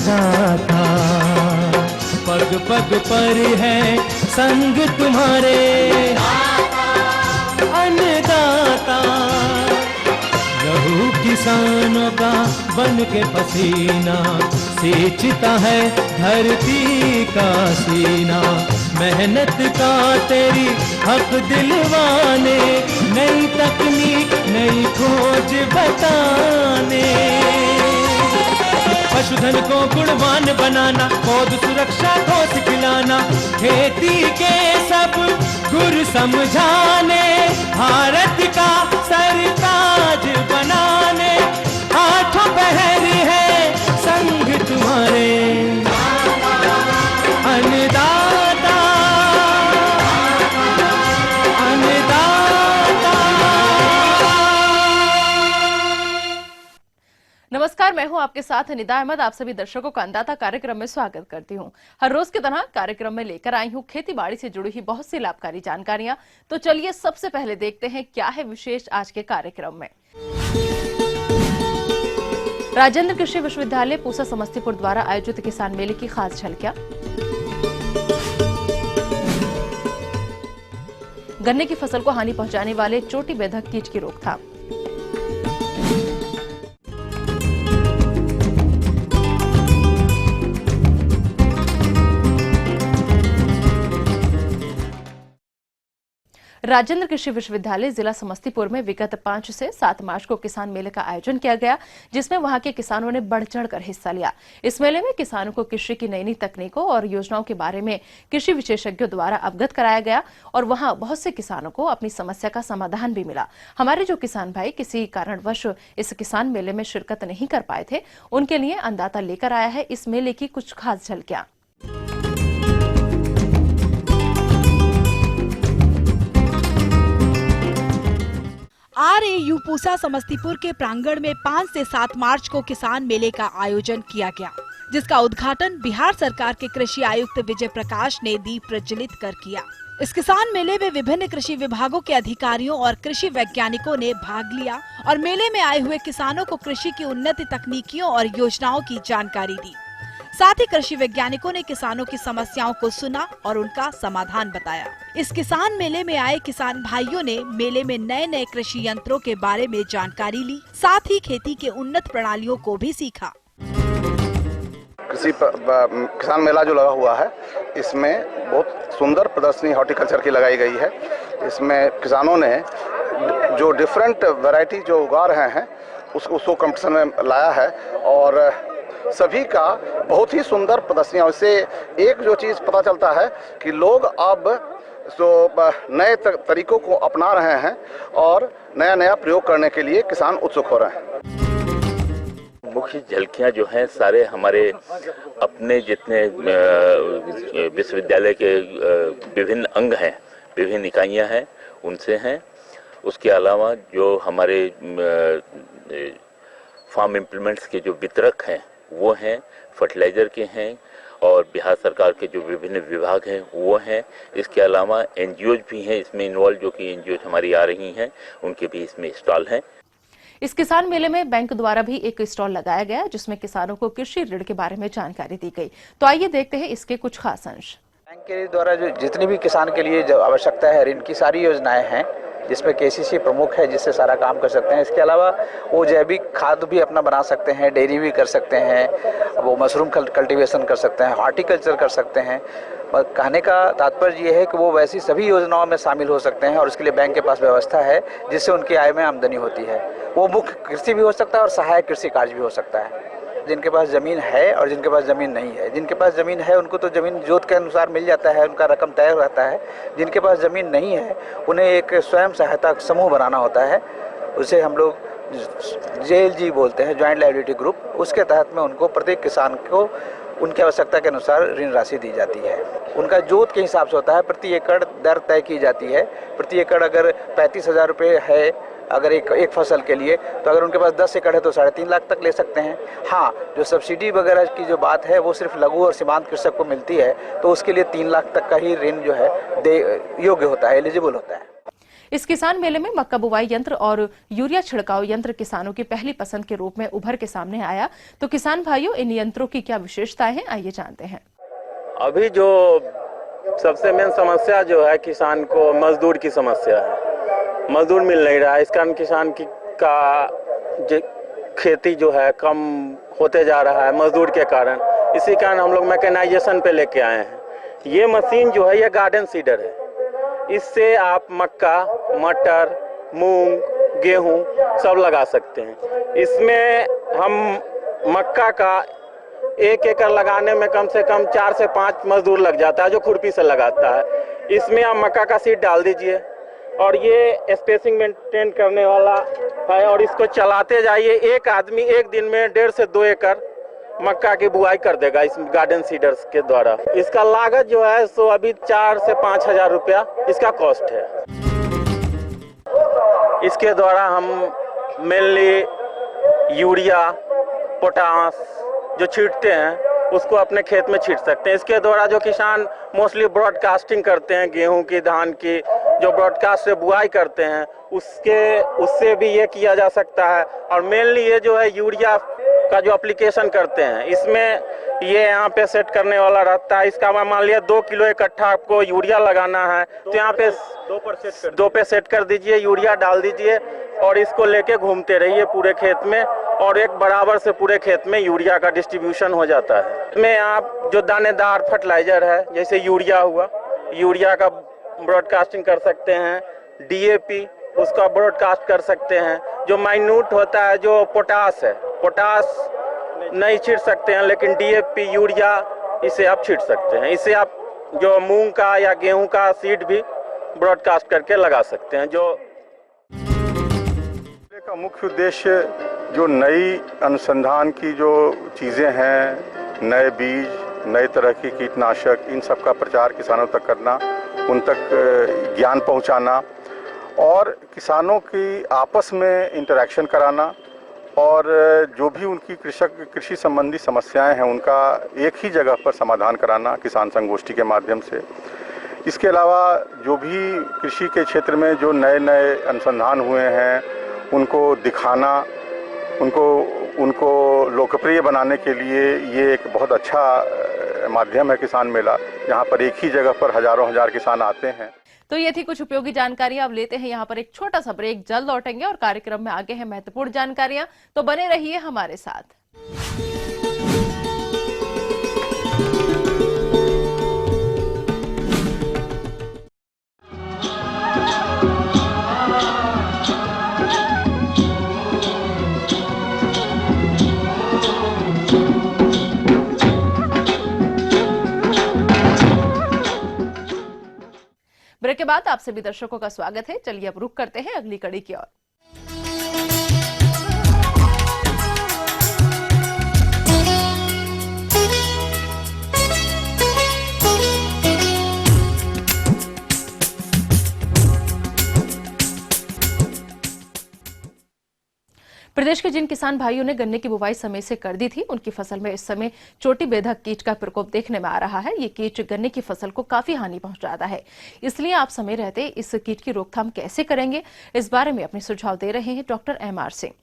अन्नदाता, पग पग पर है संग तुम्हारे अन्नदाता। लहू किसानों का बन के पसीना सींचता है धरती का सीना। मेहनत का तेरी हक दिलवाने, नई तकनीक नई खोज बताने। पशुधन को गुणवान बनाना, पौध सुरक्षा को सिखलाना, खेती के सब गुर समझाने, भारत का सरताज बनाने। आठों पहर है संग तुम्हारे अन्नदाता, अन्नदाता। नमस्कार, मैं हूं आपके साथ निदा अहमद। आप सभी दर्शकों का अन्नदाता कार्यक्रम में स्वागत करती हूं। हर रोज की तरह कार्यक्रम में लेकर आई हूं खेती बाड़ी से जुड़ी हुई बहुत सी लाभकारी जानकारियां। तो चलिए सबसे पहले देखते हैं क्या है विशेष आज के कार्यक्रम में। राजेंद्र कृषि विश्वविद्यालय पूसा समस्तीपुर द्वारा आयोजित किसान मेले की खास झलकियां। गन्ने की फसल को हानि पहुंचाने वाले चोटी बेधक कीट की रोकथाम। राजेंद्र कृषि विश्वविद्यालय जिला समस्तीपुर में विगत 5 से 7 मार्च को किसान मेले का आयोजन किया गया, जिसमें वहां के किसानों ने बढ़ चढ़कर हिस्सा लिया। इस मेले में किसानों को कृषि की नई नई तकनीकों और योजनाओं के बारे में कृषि विशेषज्ञों द्वारा अवगत कराया गया और वहां बहुत से किसानों को अपनी समस्या का समाधान भी मिला। हमारे जो किसान भाई किसी कारणवश इस किसान मेले में शिरकत नहीं कर पाए थे, उनके लिए अन्नदाता लेकर आया है इस मेले की कुछ खास झलकियां। RAU पूसा समस्तीपुर के प्रांगण में 5 से 7 मार्च को किसान मेले का आयोजन किया गया, जिसका उद्घाटन बिहार सरकार के कृषि आयुक्त विजय प्रकाश ने दीप प्रज्वलित कर किया। इस किसान मेले में विभिन्न कृषि विभागों के अधिकारियों और कृषि वैज्ञानिकों ने भाग लिया और मेले में आए हुए किसानों को कृषि की उन्नत तकनीकियों और योजनाओं की जानकारी दी। साथ ही कृषि वैज्ञानिकों ने किसानों की समस्याओं को सुना और उनका समाधान बताया। इस किसान मेले में आए किसान भाइयों ने मेले में नए नए कृषि यंत्रों के बारे में जानकारी ली, साथ ही खेती के उन्नत प्रणालियों को भी सीखा। किसान मेला जो लगा हुआ है, इसमें बहुत सुंदर प्रदर्शनी हॉर्टिकल्चर की लगाई गई है। इसमें किसानों ने जो डिफरेंट वैरायटी जो उगा रहे हैं उसको कंपटीशन में लाया है और सभी का बहुत ही सुंदर प्रदर्शनियां। इससे एक जो चीज़ पता चलता है कि लोग अब जो नए तरीकों को अपना रहे हैं और नया नया प्रयोग करने के लिए किसान उत्सुक हो रहे हैं। मुख्य झलकियां जो हैं सारे हमारे अपने जितने विश्वविद्यालय के विभिन्न अंग हैं, विभिन्न इकाइयां हैं, उनसे हैं। उसके अलावा जो हमारे फार्म इम्प्लीमेंट्स के जो वितरक हैं वो हैं, फर्टिलाइज़र के हैं और बिहार सरकार के जो विभिन्न विभाग हैं वो हैं। इसके अलावा NGOज भी हैं इसमें इन्वॉल्व, जो कि NGOज हमारी आ रही हैं, उनके भी इसमें स्टॉल हैं। इस किसान मेले में बैंक द्वारा भी एक स्टॉल लगाया गया, जिसमें किसानों को कृषि ऋण के बारे में जानकारी दी गई। तो आइए देखते हैं इसके कुछ खास अंश। बैंक के द्वारा जो जितनी भी किसान के लिए जो आवश्यकता है ऋण की सारी योजनाएं हैं, जिसमें KCC प्रमुख है, जिससे सारा काम कर सकते हैं। इसके अलावा वो जैविक खाद भी अपना बना सकते हैं, डेयरी भी कर सकते हैं, वो मशरूम कल्टीवेशन कर सकते हैं, हॉर्टिकल्चर कर सकते हैं। और कहने का तात्पर्य ये है कि वो वैसी सभी योजनाओं में शामिल हो सकते हैं और उसके लिए बैंक के पास व्यवस्था है जिससे उनकी आय में आमदनी होती है। वो मुख्य कृषि भी हो सकता है और सहायक कृषि कार्य भी हो सकता है। जिनके पास ज़मीन है और जिनके पास ज़मीन नहीं है, जिनके पास ज़मीन है उनको तो ज़मीन जोत के अनुसार मिल जाता है, उनका रकम तय रहता है। जिनके पास ज़मीन नहीं है उन्हें एक स्वयं सहायता समूह बनाना होता है, उसे हम लोग JLG बोलते हैं, जॉइंट लायबिलिटी ग्रुप। उसके तहत में उनको प्रत्येक किसान को उनकी आवश्यकता के अनुसार ऋण राशि दी जाती है। उनका जोत के हिसाब से होता है, प्रति एकड़ दर तय की जाती है। प्रति एकड़ अगर 35,000 रुपये है अगर एक फसल के लिए, तो अगर उनके पास 10 एकड़ है तो 3.5 लाख तक ले सकते हैं। हाँ, जो सब्सिडी वगैरह की जो बात है वो सिर्फ लघु और सीमांत कृषक को मिलती है, तो उसके लिए 3 लाख तक का ही ऋण जो है योग्य होता है, एलिजिबल होता है। इस किसान मेले में मक्का बुवाई यंत्र और यूरिया छिड़काव यंत्र किसानों की पहली पसंद के रूप में उभर के सामने आया। तो किसान भाइयों, इन यंत्रों की क्या विशेषताएं हैं, आइए जानते हैं। अभी जो सबसे मेन समस्या जो है किसान को मजदूर की समस्या है। मजदूर मिल नहीं रहा है, इस कारण किसान का खेती जो है कम होते जा रहा है मजदूर के कारण। इसी कारण हम लोग मैकेनाइजेशन पे लेके आए हैं। ये मशीन जो है ये गार्डन सीडर है। इससे आप मक्का, मटर, मूंग, गेहूं सब लगा सकते हैं। इसमें हम मक्का का 1 एकड़ लगाने में कम से कम 4 से 5 मजदूर लग जाता है जो खुरपी से लगाता है। इसमें आप मक्का का सीड डाल दीजिए और ये स्पेसिंग मेंटेन करने वाला है और इसको चलाते जाइए। एक आदमी एक दिन में 1.5 से 2 एकड़ मक्का की बुआई कर देगा इस गार्डन सीडर्स के द्वारा। इसका लागत जो है सो अभी 4 से 5 हजार रुपया इसका कॉस्ट है। इसके द्वारा हम मेनली यूरिया, पोटास जो छींटते हैं उसको अपने खेत में छींट सकते हैं। इसके द्वारा जो किसान मोस्टली ब्रॉडकास्टिंग करते हैं, गेहूं की, धान की जो ब्रॉडकास्ट से बुआई करते हैं उससे भी ये किया जा सकता है। और मेनली ये जो है यूरिया का जो एप्लीकेशन करते हैं इसमें ये यहाँ पे सेट करने वाला रहता है। इसका मान लिया 2 किलो इकट्ठा आपको यूरिया लगाना है तो यहाँ पे 2 पे सेट कर दीजिए, यूरिया डाल दीजिए और इसको लेके घूमते रहिए पूरे खेत में और एक बराबर से पूरे खेत में यूरिया का डिस्ट्रीब्यूशन हो जाता है। इसमें आप जो दानेदार फर्टिलाइजर है जैसे यूरिया हुआ, यूरिया का ब्रॉडकास्टिंग कर सकते हैं। डीएपी उसका ब्रॉडकास्ट कर सकते हैं। जो माइन्यूट होता है जो पोटास है, पोटास नहीं छींट सकते हैं लेकिन डीएपी, यूरिया इसे आप छींट सकते हैं। इसे आप जो मूंग का या गेहूं का सीड भी ब्रॉडकास्ट करके लगा सकते हैं। जो का मुख्य उद्देश्य जो नई अनुसंधान की जो चीज़ें हैं, नए बीज, नए तरह की कीटनाशक, इन सब का प्रचार किसानों तक करना, उन तक ज्ञान पहुंचाना और किसानों की आपस में इंटरेक्शन कराना और जो भी उनकी कृषि संबंधी समस्याएं हैं उनका एक ही जगह पर समाधान कराना किसान संगोष्ठी के माध्यम से। इसके अलावा जो भी कृषि के क्षेत्र में जो नए नए अनुसंधान हुए हैं उनको दिखाना, उनको लोकप्रिय बनाने के लिए ये एक बहुत अच्छा माध्यम है किसान मेला, जहाँ पर एक ही जगह पर हजारों हजार किसान आते हैं। तो ये थी कुछ उपयोगी जानकारी। अब लेते हैं यहाँ पर एक छोटा सा ब्रेक, जल्द लौटेंगे और कार्यक्रम में आगे हैं महत्वपूर्ण जानकारियां, तो बने रहिए हमारे साथ। ब्रेक के बाद आप सभी दर्शकों का स्वागत है। चलिए अब रुक करते हैं अगली कड़ी की ओर। प्रदेश के जिन किसान भाइयों ने गन्ने की बुवाई समय से कर दी थी, उनकी फसल में इस समय चोटी बेधक कीट का प्रकोप देखने में आ रहा है। ये कीट गन्ने की फसल को काफी हानि पहुंचाता है, इसलिए आप समय रहते इस कीट की रोकथाम कैसे करेंगे, इस बारे में अपने सुझाव दे रहे हैं डॉक्टर MR सिंह।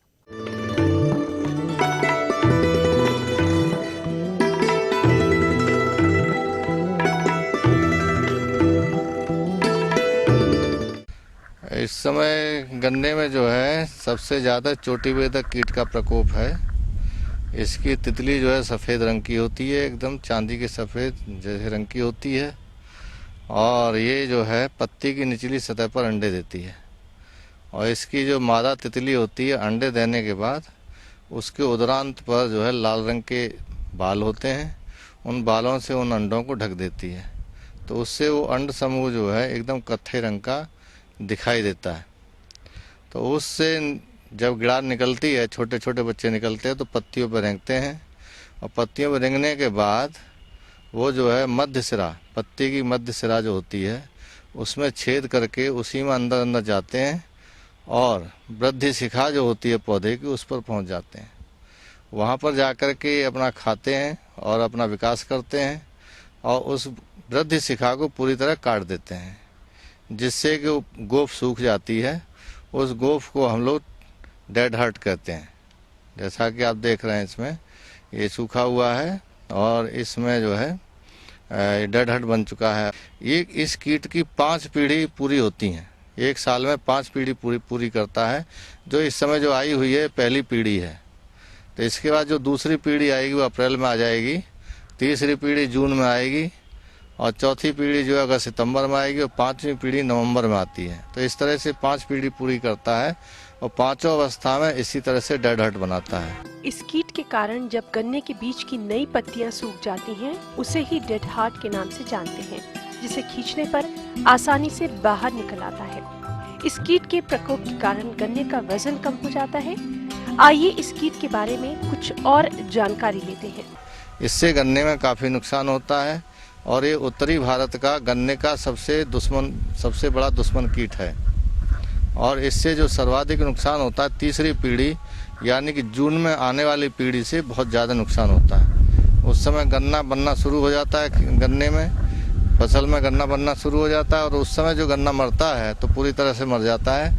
इस समय गन्ने में जो है सबसे ज़्यादा चोटी बेधक कीट का प्रकोप है। इसकी तितली जो है सफ़ेद रंग की होती है, एकदम चांदी के सफ़ेद जैसे रंग की होती है और ये जो है पत्ती की निचली सतह पर अंडे देती है। और इसकी जो मादा तितली होती है, अंडे देने के बाद उसके उदरांत पर जो है लाल रंग के बाल होते हैं, उन बालों से उन अंडों को ढक देती है। तो उससे वो अंड समूह जो है एकदम कत्थे रंग का दिखाई देता है। तो उससे जब गिड़ार निकलती है, छोटे छोटे बच्चे निकलते हैं तो पत्तियों पर रेंगते हैं और पत्तियों पर रेंगने के बाद वो जो है मध्य सिरा, पत्ती की मध्य सिरा जो होती है उसमें छेद करके उसी में अंदर अंदर जाते हैं और वृद्धि शिखा जो होती है पौधे की उस पर पहुंच जाते हैं। वहां पर जाकर के अपना खाते हैं और अपना विकास करते हैं और उस वृद्धि शिखा को पूरी तरह काट देते हैं। जिससे कि गोफ सूख जाती है। उस गोफ को हम लोग डेड हार्ट कहते हैं। जैसा कि आप देख रहे हैं, इसमें ये सूखा हुआ है और इसमें जो है डेड हार्ट बन चुका है। ये इस कीट की 5 पीढ़ी पूरी होती हैं। 1 साल में 5 पीढ़ी पूरी करता है। जो इस समय जो आई हुई है पहली पीढ़ी है। तो इसके बाद जो दूसरी पीढ़ी आएगी वो अप्रैल में आ जाएगी, तीसरी पीढ़ी जून में आएगी और चौथी पीढ़ी जो है अगस्त सितंबर में आएगी और 5वीं पीढ़ी नवंबर में आती है। तो इस तरह से 5 पीढ़ी पूरी करता है और 5वीं अवस्था में इसी तरह से डेड हार्ट बनाता है। इस कीट के कारण जब गन्ने के बीज की नई पत्तियां सूख जाती हैं, उसे ही डेड हार्ट के नाम से जानते हैं, जिसे खींचने पर आसानी से बाहर निकल आता है। इस कीट के प्रकोप के कारण गन्ने का वजन कम हो जाता है। आइए इस कीट के बारे में कुछ और जानकारी लेते हैं। इससे गन्ने में काफी नुकसान होता है और ये उत्तरी भारत का गन्ने का सबसे बड़ा दुश्मन कीट है। और इससे जो सर्वाधिक नुकसान होता है तीसरी पीढ़ी यानी कि जून में आने वाली पीढ़ी से बहुत ज़्यादा नुकसान होता है। उस समय गन्ना बनना शुरू हो जाता है, गन्ने में फसल में गन्ना बनना शुरू हो जाता है और उस समय जो गन्ना मरता है तो पूरी तरह से मर जाता है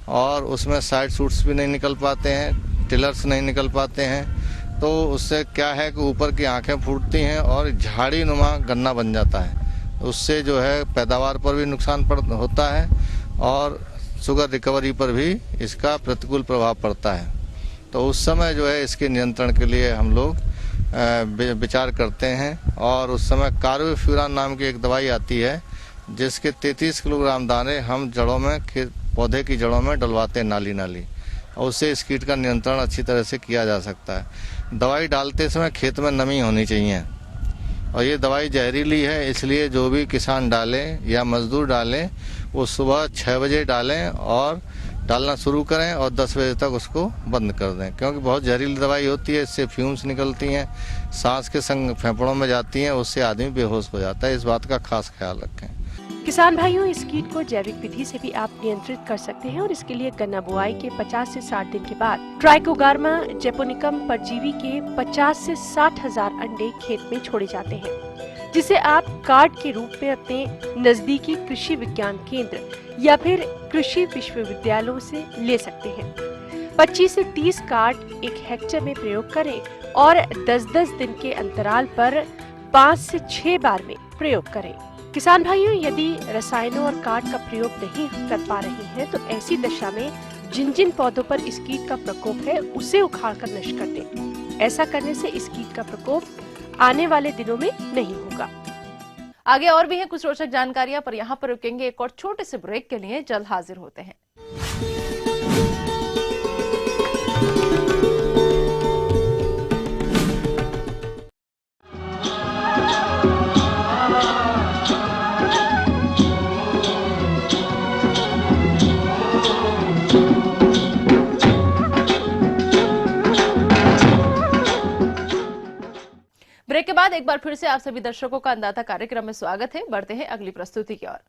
और उसमें साइड शूट्स भी नहीं निकल पाते हैं, टिलर्स नहीं निकल पाते हैं। तो उससे क्या है कि ऊपर की आंखें फूटती हैं और झाड़ी नुमा गन्ना बन जाता है। उससे जो है पैदावार पर भी नुकसान होता है और शुगर रिकवरी पर भी इसका प्रतिकूल प्रभाव पड़ता है। तो उस समय जो है इसके नियंत्रण के लिए हम लोग विचार करते हैं और उस समय कार्बोफ्यूरान नाम की एक दवाई आती है जिसके 33 किलोग्राम दाने हम जड़ों में पौधे की जड़ों में डलवाते हैं नाली और उससे इस कीट का नियंत्रण अच्छी तरह से किया जा सकता है। दवाई डालते समय खेत में नमी होनी चाहिए और ये दवाई जहरीली है, इसलिए जो भी किसान डालें या मजदूर डालें वो सुबह 6 बजे डालें और डालना शुरू करें और 10 बजे तक उसको बंद कर दें, क्योंकि बहुत जहरीली दवाई होती है। इससे फ्यूम्स निकलती हैं, सांस के संग फेफड़ों में जाती हैं, उससे आदमी बेहोश हो जाता है। इस बात का खास ख्याल रखें। किसान भाइयों, इस कीट को जैविक विधि से भी आप नियंत्रित कर सकते हैं और इसके लिए गन्ना बुआई के 50 से 60 दिन के बाद ट्राइकोगार्मा जेपोनिकम परजीवी के 50 से 60 हजार अंडे खेत में छोड़े जाते हैं, जिसे आप कार्ड के रूप में अपने नजदीकी कृषि विज्ञान केंद्र या फिर कृषि विश्वविद्यालयों से ले सकते हैं। 25 से 30 कार्ड 1 हेक्टेयर में प्रयोग करें और 10-10 दिन के अंतराल पर 5 से 6 बार में प्रयोग करें। किसान भाइयों, यदि रसायनों और कार्ड का प्रयोग नहीं कर पा रहे हैं तो ऐसी दशा में जिन पौधों पर इस कीट का प्रकोप है उसे उखाड़ कर नष्ट कर दें। ऐसा करने से इस कीट का प्रकोप आने वाले दिनों में नहीं होगा। आगे और भी है कुछ रोचक जानकारियां, पर यहाँ पर रुकेंगे एक और छोटे से ब्रेक के लिए। जल्द हाजिर होते हैं। ब्रेक के बाद एक बार फिर से आप सभी दर्शकों का अन्नदाता कार्यक्रम में स्वागत है। बढ़ते हैं अगली प्रस्तुति की ओर।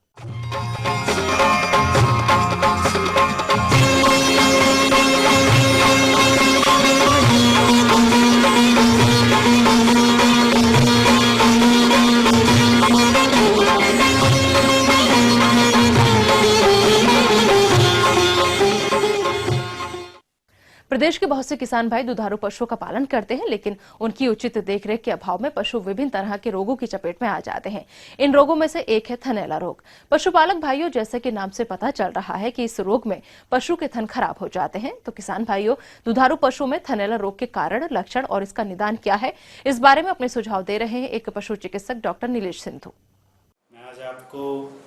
प्रदेश के बहुत से किसान भाई दुधारू पशुओं का पालन करते हैं, लेकिन उनकी उचित देखरेख के अभाव में पशु विभिन्न तरह के रोगों की चपेट में आ जाते हैं। इन रोगों में से एक है थनैला रोग। पशुपालक भाइयों, जैसे कि नाम से पता चल रहा है कि इस रोग में पशु के थन खराब हो जाते हैं, तो किसान भाइयों, दुधारू पशु में थनैला रोग के कारण, लक्षण और इसका निदान क्या है, इस बारे में अपने सुझाव दे रहे हैं एक पशु चिकित्सक डॉक्टर नीलेश सिंधु। मैं आज आपको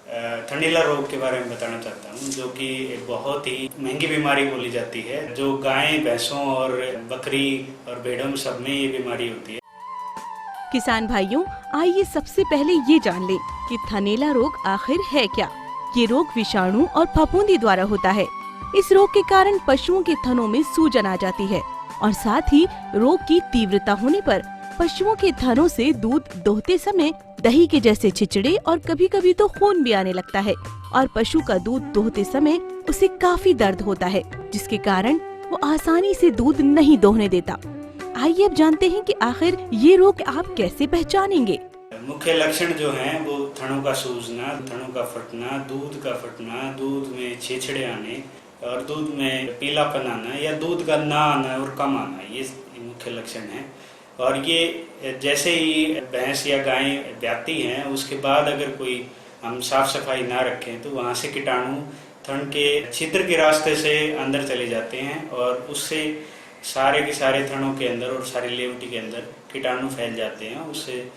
थनैला रोग के बारे में बताना चाहता हूं, जो कि एक बहुत ही महंगी बीमारी बोली जाती है, जो गाय, भैंसों और बकरी और भेड़ों में सब में ये बीमारी होती है। किसान भाइयों, आइए सबसे पहले ये जान लें कि थनैला रोग आखिर है क्या। ये रोग विषाणु और फफूंदी द्वारा होता है। इस रोग के कारण पशुओं के थनों में सूजन आ जाती है और साथ ही रोग की तीव्रता होने पर पशुओं के थनों से दूध दोहते समय दही के जैसे छिचड़े और कभी कभी तो खून भी आने लगता है और पशु का दूध दोहते समय उसे काफी दर्द होता है, जिसके कारण वो आसानी से दूध नहीं दोहने देता। आइए अब जानते हैं कि आखिर ये रोग आप कैसे पहचानेंगे। मुख्य लक्षण जो हैं वो थनों का सूजना, थनों का फटना, दूध का फटना, दूध में छेछड़े आने और दूध में पीलापन आना या दूध का ना आना और कम आना, ये मुख्य लक्षण हैं। और ये जैसे ही भैंस या गाय ब्याती हैं उसके बाद अगर कोई हम साफ सफाई ना रखें तो वहाँ से कीटाणु थन के छिद्र के रास्ते से अंदर चले जाते हैं और उससे सारे के सारे थनों के अंदर और सारी लेवटी के अंदर कीटाणु फैल जाते हैं, उससे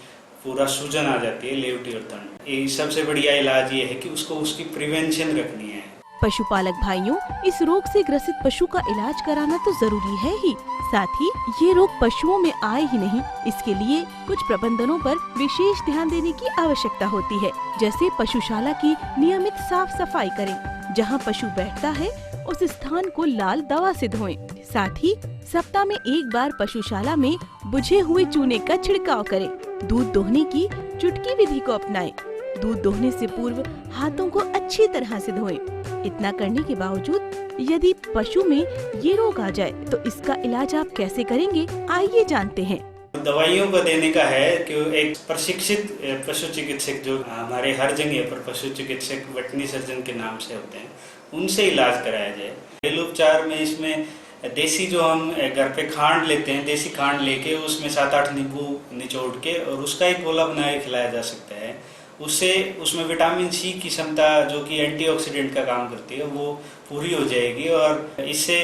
पूरा सूजन आ जाती है लेवटी और थन। ये सबसे बढ़िया इलाज ये है कि उसको उसकी प्रिवेंशन रखनी है। पशुपालक भाइयों, इस रोग से ग्रसित पशु का इलाज कराना तो जरूरी है ही, साथ ही ये रोग पशुओं में आए ही नहीं, इसके लिए कुछ प्रबंधनों पर विशेष ध्यान देने की आवश्यकता होती है। जैसे पशुशाला की नियमित साफ सफाई करें, जहां पशु बैठता है उस स्थान को लाल दवा से धोएं। साथ ही सप्ताह में एक बार पशुशाला में बुझे हुए चूने का छिड़काव करें। दूध दोहने की चुटकी विधि को अपनाएं। दूध दोहने से पूर्व हाथों को अच्छी तरह से धोएं। इतना करने के बावजूद यदि पशु में ये रोग आ जाए तो इसका इलाज आप कैसे करेंगे, आइए जानते हैं। दवाइयों को देने का है कि एक प्रशिक्षित पशु चिकित्सक जो हमारे हर जगह पर पशु चिकित्सक वेटरनरी सर्जन के नाम से होते हैं, उनसे इलाज कराया जाए। घरेलू उपचार में इसमें देसी जो हम घर पे खांड लेते हैं, देसी खांड लेके उसमें 7-8 नींबू निचोड़ के और उसका एक गोला बना के खिलाया जा सकता है। उससे उसमें विटामिन सी की क्षमता जो कि एंटीऑक्सीडेंट का काम करती है वो पूरी हो जाएगी और इससे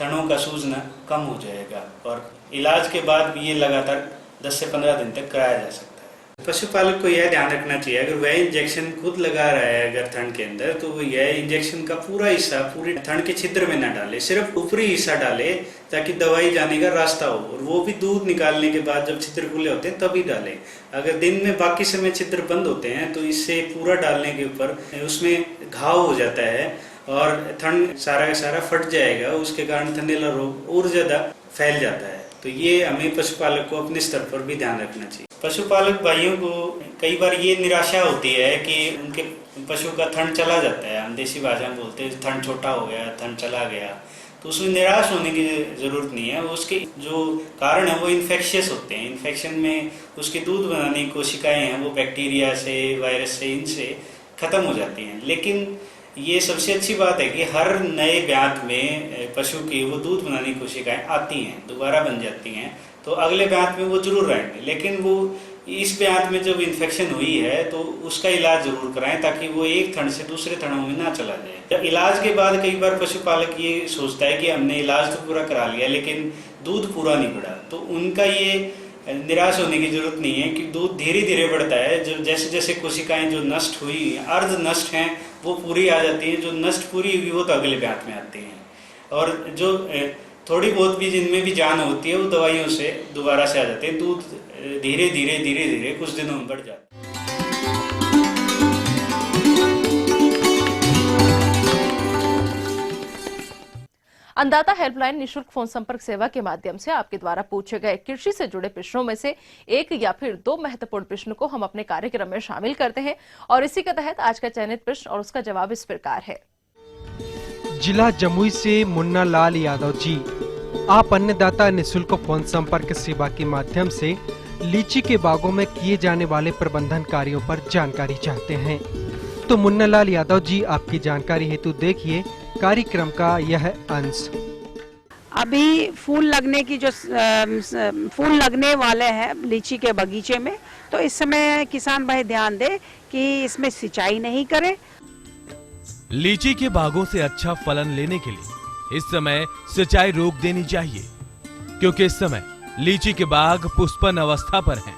थनों का सूजना कम हो जाएगा और इलाज के बाद भी ये लगातार 10 से 15 दिन तक कराया जा सकता है। पशुपालक को यह ध्यान रखना चाहिए, अगर वह इंजेक्शन खुद लगा रहा है अगर थन के अंदर, तो वो यह इंजेक्शन का पूरा हिस्सा पूरी थन के छिद्र में न डाले, सिर्फ ऊपरी हिस्सा डाले ताकि दवाई जाने का रास्ता हो, और वो भी दूध निकालने के बाद जब छिद्र खुले होते हैं तभी डाले। अगर दिन में बाकी समय छिद्र बंद होते हैं तो इससे पूरा डालने के ऊपर उसमें घाव हो जाता है और थन सारा का सारा फट जाएगा, उसके कारण थनैला रोग और ज्यादा फैल जाता है। तो ये हमें पशुपालक को अपने स्तर पर भी ध्यान रखना चाहिए। पशुपालक भाइयों को कई बार ये निराशा होती है कि उनके पशु का थन चला जाता है, हम देसी भाषा में बोलते हैं थन छोटा हो गया, थन चला गया, तो उसमें निराश होने की जरूरत नहीं है। उसके जो कारण है वो इन्फेक्शियस होते हैं, इन्फेक्शन में उसकी दूध बनाने की कोशिकाएं हैं वो बैक्टीरिया से, वायरस से, इनसे खत्म हो जाती हैं। लेकिन ये सबसे अच्छी बात है कि हर नए ब्यात में पशु की वो दूध बनाने की कोशिकाएं आती हैं, दोबारा बन जाती हैं, तो अगले ब्यात में वो जरूर रहेंगे। लेकिन वो इस ब्यात में जब इन्फेक्शन हुई है तो उसका इलाज जरूर कराएं ताकि वो एक थन से दूसरे थनों में ना चला जाए। इलाज के बाद कई बार पशुपालक ये सोचता है कि हमने इलाज तो पूरा करा लिया लेकिन दूध पूरा नहीं बढ़ा, तो उनका ये निराश होने की जरूरत नहीं है कि दूध धीरे धीरे बढ़ता है। जो जैसे जैसे कोशिकाएं जो नष्ट हुई, अर्ध नष्ट हैं, वो पूरी आ जाती हैं, जो नष्ट पूरी हुई वो तो अगले ब्यात में आती हैं, और जो थोड़ी बहुत भी जिनमें भी जान होती है वो दवाइयों से दोबारा से आ जाते हैं। दूध धीरे धीरे कुछ दिनों में बढ़ जाता है। अन्नदाता हेल्पलाइन निशुल्क फोन संपर्क सेवा के माध्यम से आपके द्वारा पूछे गए कृषि से जुड़े प्रश्नों में से एक या फिर 2 महत्वपूर्ण प्रश्न को हम अपने कार्यक्रम में शामिल करते हैं और इसी के तहत आज का चयनित प्रश्न और उसका जवाब इस प्रकार है। जिला जमुई से मुन्ना लाल यादव जी, आप अन्नदाता निशुल्क फोन संपर्क सेवा के माध्यम से लीची के बागों में किए जाने वाले प्रबंधन कार्यों पर जानकारी चाहते हैं। तो मुन्ना लाल यादव जी, आपकी जानकारी हेतु देखिए कार्यक्रम का यह अंश। अभी फूल लगने की जो फूल लगने वाले हैं लीची के बगीचे में, तो इस समय किसान भाई ध्यान दे कि इसमें सिंचाई नहीं करे। लीची के बागों से अच्छा फलन लेने के लिए इस समय सिंचाई रोक देनी चाहिए, क्योंकि इस समय लीची के बाग पुष्पन अवस्था पर हैं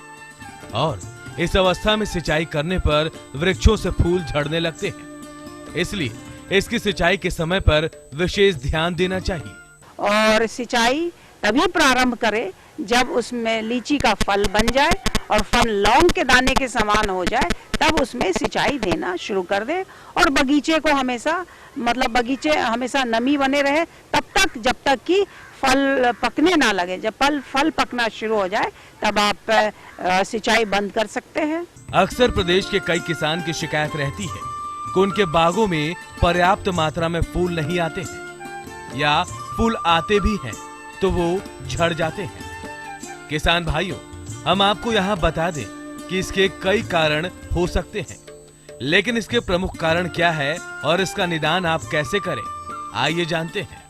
और इस अवस्था में सिंचाई करने पर वृक्षों से फूल झड़ने लगते हैं। इसलिए इसकी सिंचाई के समय पर विशेष ध्यान देना चाहिए और सिंचाई तभी प्रारंभ करे जब उसमें लीची का फल बन जाए और फल लौंग के दाने के समान हो जाए, तब उसमें सिंचाई देना शुरू कर दे। और बगीचे को हमेशा बगीचे हमेशा नमी बने रहे तब तक जब तक कि फल पकने ना लगे। जब फल पकना शुरू हो जाए तब आप सिंचाई बंद कर सकते हैं। अक्सर प्रदेश के कई किसान की शिकायत रहती है कि उनके बागों में पर्याप्त मात्रा में फूल नहीं आते हैं या फूल आते भी हैं तो वो झड़ जाते हैं। किसान भाइयों, हम आपको यहाँ बता दें कि इसके कई कारण हो सकते हैं, लेकिन इसके प्रमुख कारण क्या है और इसका निदान आप कैसे करें, आइए जानते हैं।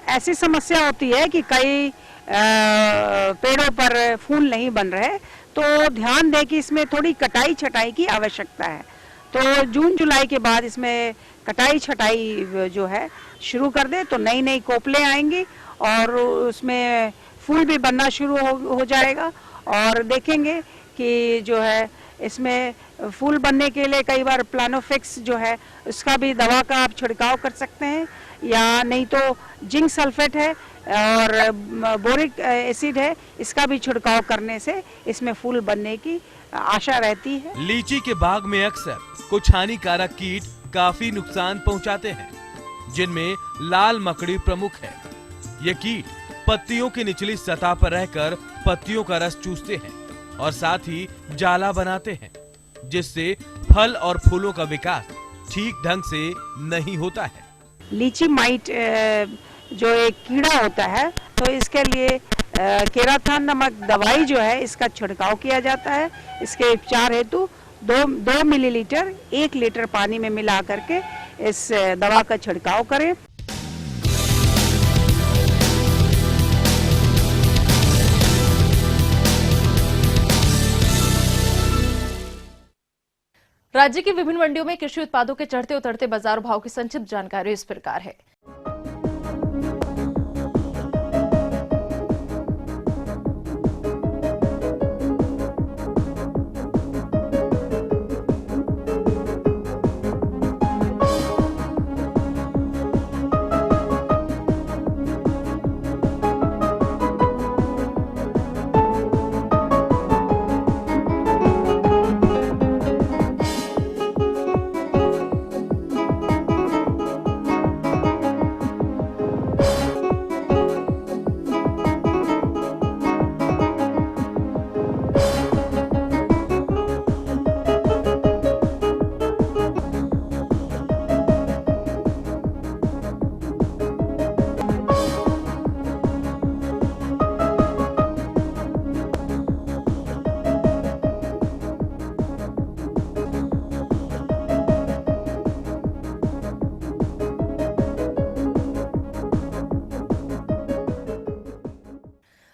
ऐसी समस्या होती है कि कई पेड़ों पर फूल नहीं बन रहे, तो ध्यान दें कि इसमें थोड़ी कटाई छटाई की आवश्यकता है। तो जून जुलाई के बाद इसमें कटाई छटाई जो है शुरू कर दे तो नई नई कोपलें आएंगी और उसमें फूल भी बनना शुरू हो जाएगा। और देखेंगे कि जो है इसमें फूल बनने के लिए कई बार प्लानोफिक्स जो है उसका भी दवा का आप छिड़काव कर सकते हैं, या नहीं तो जिंक सल्फेट है और बोरिक एसिड है, इसका भी छिड़काव करने से इसमें फूल बनने की आशा रहती है। लीची के बाग में अक्सर कुछ हानिकारक कीट काफी नुकसान पहुंचाते हैं, जिनमें लाल मकड़ी प्रमुख है। ये कीट पत्तियों की निचली सतह पर रहकर पत्तियों का रस चूसते हैं और साथ ही जाला बनाते हैं, जिससे फल और फूलों का विकास ठीक ढंग से नहीं होता है। लीची माइट जो एक कीड़ा होता है, तो इसके लिए केराथान नामक दवाई जो है इसका छिड़काव किया जाता है। इसके उपचार हेतु 2 मिलीलीटर 1 लीटर पानी में मिला करके इस दवा का छिड़काव करें। राज्य की विभिन्न मंडियों में कृषि उत्पादों के चढ़ते उतरते बाजार भाव की संक्षिप्त जानकारी इस प्रकार है।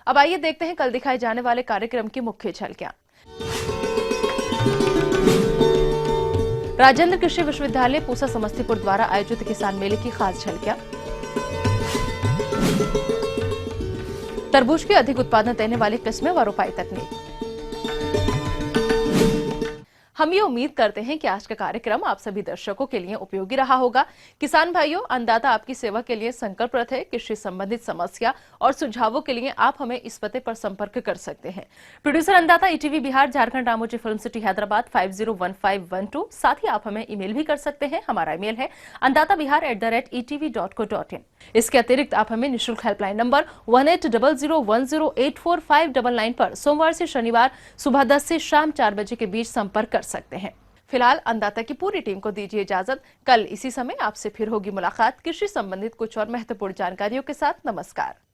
अब आइए देखते हैं कल दिखाए जाने वाले कार्यक्रम की मुख्य झलकियां। राजेंद्र कृषि विश्वविद्यालय पूसा समस्तीपुर द्वारा आयोजित किसान मेले की खास झलकियां। तरबूज की अधिक उत्पादन देने वाली किस्में व रोपाई तकनीक। हम ये उम्मीद करते हैं कि आज का कार्यक्रम आप सभी दर्शकों के लिए उपयोगी रहा होगा। किसान भाइयों, अन्नदाता आपकी सेवा के लिए संकल्परत है। कृषि संबंधित समस्या और सुझावों के लिए आप हमें इस पते पर संपर्क कर सकते हैं। प्रोड्यूसर अन्नदाता, ETV Bihar, Jharkhand, Ramoji film city, Hyderabad 501512। साथ ही आप हमें ईमेल भी कर सकते हैं। हमारा ईमेल है anndatabihar@etv.co.in। इसके अतिरिक्त आप हमें निःशुल्क हेल्पलाइन नंबर 180010084599 पर सोमवार से शनिवार सुबह 10 से शाम 4 बजे के बीच संपर्क कर सकते हैं। फिलहाल अन्नदाता की पूरी टीम को दीजिए इजाजत। कल इसी समय आपसे फिर होगी मुलाकात कृषि संबंधित कुछ और महत्वपूर्ण जानकारियों के साथ। नमस्कार।